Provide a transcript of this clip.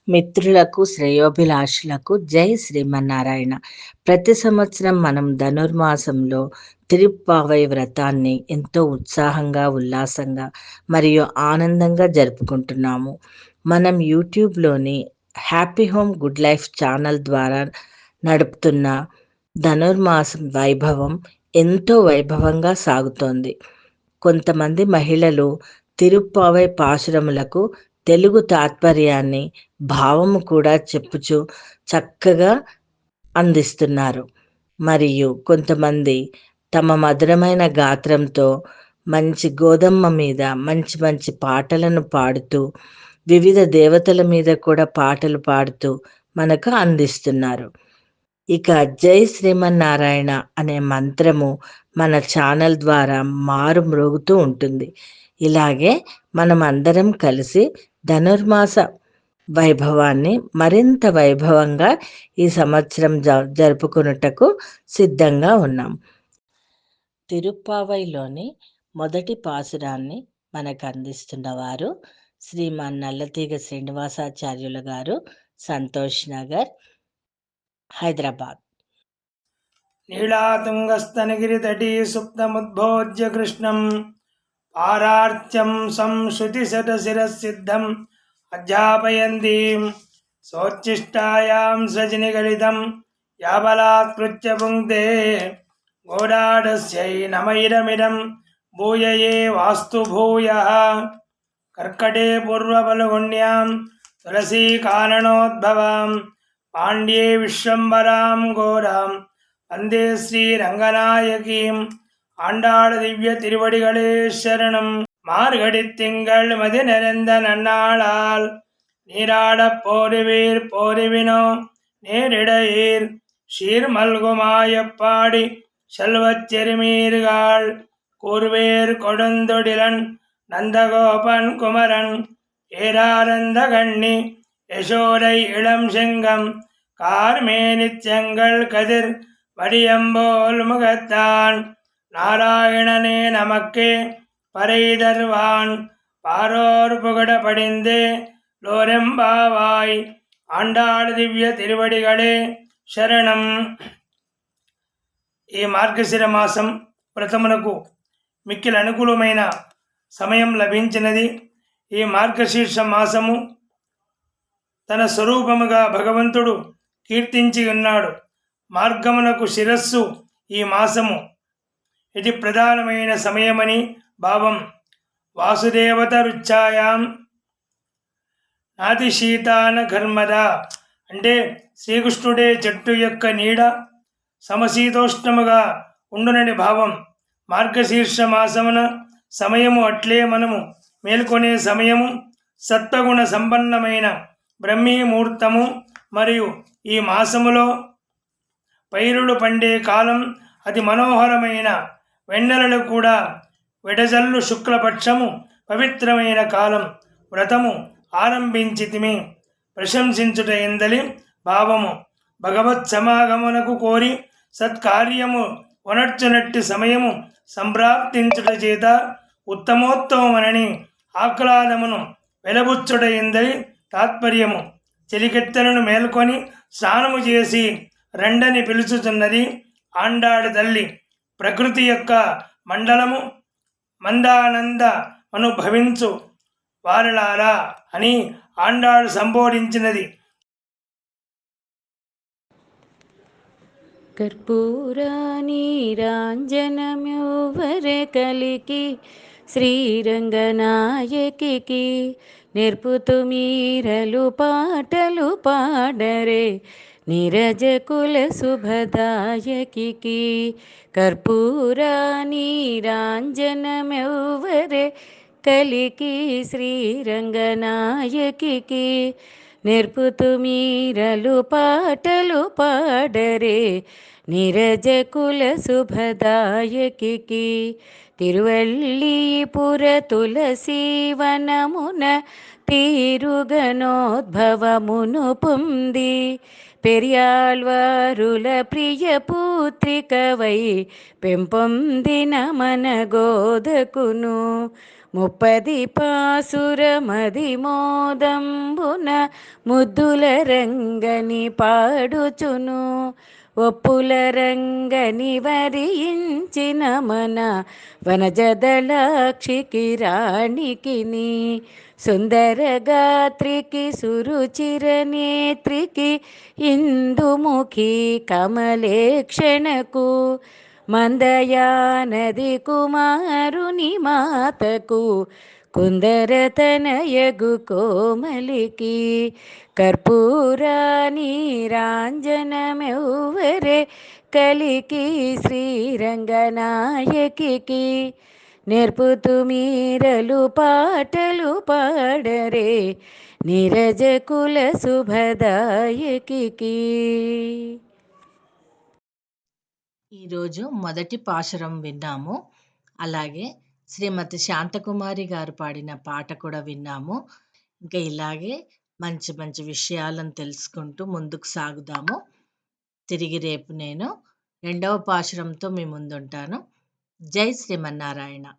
మిత్రులకు, శ్రేయోభిలాషులకు జై శ్రీమన్నారాయణ. ప్రతి సంవత్సరం మనం ధనుర్మాసంలో తిరుప్పావై వ్రతాన్ని ఎంతో ఉత్సాహంగా, ఉల్లాసంగా మరియు ఆనందంగా జరుపుకుంటున్నాము. మనం యూట్యూబ్‌లోని happy home good life channel ద్వారా నడుపుతున్న ధనుర్మాసం వైభవం ఎంతో వైభవంగా సాగుతోంది. కొంతమంది మహిళలు తిరుప్పావై పాశురములకు తెలుగు తాత్పర్యాన్ని, భావము కూడా చెప్పుచూ చక్కగా అందిస్తున్నారు. మరియు కొంతమంది తమ మధురమైన గాత్రంతో మంచి గోధమ్మ మీద మంచి మంచి పాటలను పాడుతూ, వివిధ దేవతల మీద కూడా పాటలు పాడుతూ మనకు అందిస్తున్నారు. ఇక జై శ్రీమన్నారాయణ అనే మంత్రము మన ఛానల్ ద్వారా మారుమ్రోగుతూ ఉంటుంది. ఇలాగే మనం అందరం కలిసి ధనుర్మాస వైభవాన్ని మరింత వైభవంగా ఈ సంవత్సరం జరుపుకొనుటకు సిద్ధంగా ఉన్నాం. తిరుప్పావైలోని మొదటి పాసురాన్ని మనకు అందిస్తున్నవారు శ్రీమాన్ నల్లతీగ శ్రీనివాసాచార్యులు గారు, సంతోష్ నగర్, హైదరాబాద్. నీళాతుంగస్తనగిరితటీ సుప్తముద్భోజ్య కృష్ణం పారార్త్యం సంశ్రుతిశతశిరసిద్ధం అధ్యాపయంతీం సోచ్ఛిష్టాయాం సజనిగలితం యాబలాత్కృత్య పుంక్తే గోడాడస్యై నమైరమిదం భూయయే వాస్తు భూయః. కర్కటే పూర్వఫల్గుణ్యాం తులసీకారణోద్భవాం పాండ్యే విశ్వంబరాం ఘోరాం వందే ஸ்ரீரங்கநாயகீம். ஆண்டாள் திவ்ய திருவடிகளே சரணம். மார்கழி திங்கள் மதி நிறைந்த நன்னாளால் நீராடப் போருவீர் போருவினோ நேரிடையீர் சீர்மல்குமாயப்பாடி செல்வச் செருமீர்கள் கூர்வேர் கொடுந்தொடிலன் நந்தகோபன் குமரன் ஏரானந்த கண்ணி யசோதை இளம் செங்கம் கார்மேனிச்செங்கள் கதிர் வடியம்போல் முகத்தான் நாராயணனே நமக்கே பறை தருவான் பாரோர் புகழ படிந்தே லோரெம்பாவாய். ఆండాళ్ దివ్య తిరువడిగళే శరణం. ఈ మార్గశిర మాసం వ్రతమునకు మిక్కిలి అనుకూలమైన సమయం లభించినది. ఈ మార్గశీర్ష మాసము తన స్వరూపముగా భగవంతుడు కీర్తించి ఉన్నాడు. మార్గమునకు శిరస్సు ఈ మాసము. ఇది ప్రధానమైన సమయమని భావం. వాసుదేవత రుచ్ఛాయాం నాతి శీతాన ఘర్మద అంటే శ్రీకృష్ణుడే చెట్టు యొక్క నీడ సమశీతోష్ణముగా ఉండునని భావం. మార్గశీర్ష మాసమున సమయము అట్లే మనము మేల్కొనే సమయము. సత్వగుణ సంపన్నమైన బ్రహ్మీ ముహూర్తము. మరియు ఈ మాసములో పైరులు పండే కాలం. అతి మనోహరమైన వెన్నెలలు కూడా వెడజల్లు శుక్లపక్షము పవిత్రమైన కాలం. వ్రతము ఆరంభించితిమి ప్రశంసించుట ఎందలి భావము. భగవత్ సమాగమునకు కోరి సత్కార్యము వనర్చునట్టి సమయము సంప్రాప్తించుట చేత ఉత్తమోత్తమనని ఆహ్లాదమును వెలబుచ్చుట ఎందలి తాత్పర్యము. చెలికెత్తలను మేల్కొని స్నానము చేసి రెండని పిలుచుతున్నది ఆండాడి తల్లి. ప్రకృతి యొక్క మండలము మందానంద అనుభవించు వారలారా అని ఆండాడు సంబోధించినది. కర్పూరానీరాంజనమ్యూవరె కలికి శ్రీరంగనాయకికి నేర్పుతు మీరలు పాటలు పాడరే నిరజకుల శుభదాయకికి. కర్పూరానీరాంజనమ్యూవరె కలికి శ్రీరంగనాయకికి నేర్పుతు మీరలు పాటలు పాడరే నిరజకుల శుభదాయకికి. తిరువల్లీపుర తులసీవనమున తీరుగనోద్భవమును పొంది పెరియాళ్వారుల ప్రియ పూత్రికవై పెంపొందిన మన గోదకును ముప్పది పాసురమది మోదంబున ముద్దుల రంగని పాడుచును ఒప్పుల రంగని వరించిన మన వనజదళాక్షికి రాణికిని సుందరగాత్రికి సురుచిర నేత్రికి ఇందుముఖి కమలేక్షణకు మందయానది కుమారుని మాతకు కుందరతనయగు కోమలికి కర్పూరాని రాంజనమెవ్వరే కలికి శ్రీరంగనాయకికి నేర్పుతు మీరలు పాటలు పాడరే నీరజకుల శుభదాయకికి. ఈరోజు మొదటి పాశురం విన్నాము. అలాగే శ్రీమతి శాంతకుమారి గారు పాడిన పాట కూడా విన్నాము. ఇంకా ఇలాగే మంచి మంచి విషయాలను తెలుసుకుంటూ ముందుకు సాగుదాము. తిరిగి రేపు నేను రెండవ పాశురంతో మీ ముందుంటాను. జై శ్రీమన్నారాయణ.